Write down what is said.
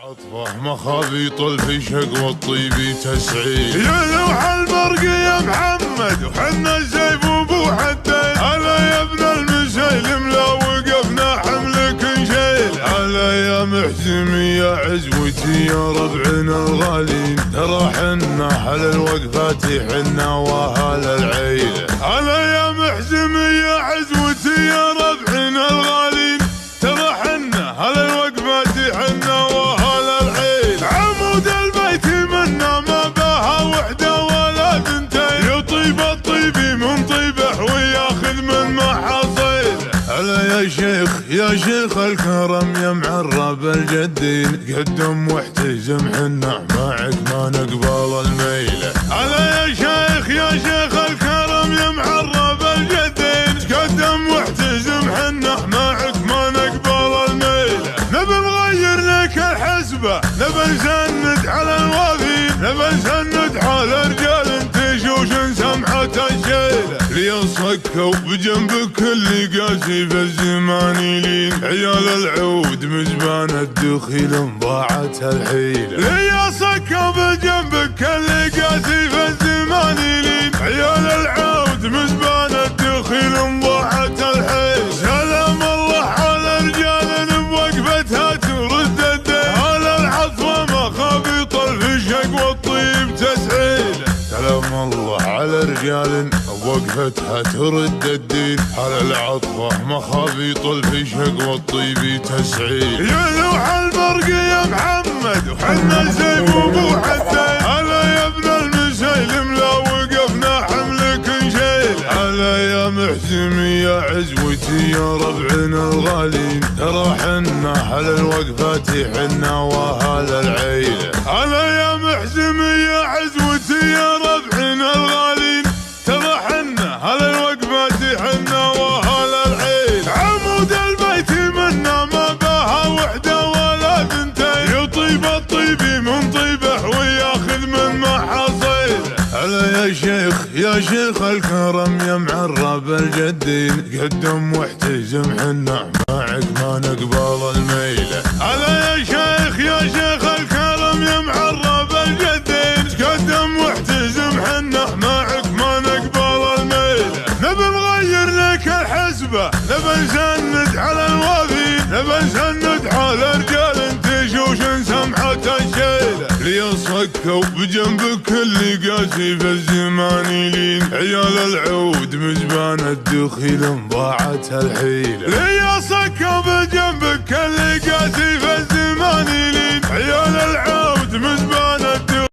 عطفه مخابيط الفشق والطيب تسعيد. يا لوح البرق يا محمد وحنا السيف وابو حدين. هلا يا ابن المسيلم لا وقفنا حملك نشيل. هلا يا محزم يا عزوتي يا ربعنا الغالين. ترى حنا على الوقفات حنا واهل العيله. هلا يا محزم يا عزوتي يا ربعنا الغالين. ترى حنا على الوقفات حنا واهل العيله. عمود البيت منا ما بها وحده ولا ثنتين. يطيب الطيب من طيبه وياخذ من محاصيله. هلا يا شيخ يا شيخ الكرم يا معرب الجدين. قدم واحتزم حنا معك ما نقبل الميله. هلا يا شيخ يا شيخ الكرم يا معرب الجدين. قدم واحتزم حنا معك ما نقبل الميله. نبي نغير لك الحسبه نبي نسند على الوافين. نبي نسند على رجال تشوش سمحة الشيله. لي صكوا بجنبك اللي قاسي في الزمان يلين. عيال العود مزبان الدخيل انضاعت الحيله. لي صكوا بجنبك اللي قاسي في الزمان يلين. عيال العود مزبان الدخيل انضاعت الحيله. سلام الله على رجال بوقفتها ترد الدين. على العطفه مخابيط الفشق والطيب تسعيله. سلام الله على رجال وقفتها ترد الدين. على العطفه مخابيط الفشق والطيب تسعيد. يا لوح البرق يا محمد وحنا السيف وابو حدين. هلا يا ابن المسيلم لا وقفنا حملك نشيل. هلا يا محزم يا عزوتي يا ربعنا الغالين. ترى حنا على الوقفات حنا واهل العيله. هلا يا محزم يا عزوتي يا ربعنا الغالين. ترى حنا على الوقفات حنا واهل العيله. عمود البيت منا ما بها وحده ولا ثنتين. يطيب الطيب من طيبه وياخذ من محاصيله. هلا يا شيخ يا شيخ الكرم يا معرب الجدين. قدم واحتزم حنا معك ما نقبل الميله. هلا يا شيخ يا شيخ الكرم يا معرب الجدين. قدم واحتزم حنا معك ما نقبل الميله. نبي نغير لك الحسبه نبي نسند على الوافين. نبي نسند على رجال تشوش سمحة الشيله. لي صكوا بجنبك اللي قاسي في الزمان يلين. عيال العود مزبان الدخيل انضاعت الحيله. لي صكوا بجنبك اللي قاسي في الزمان يلين.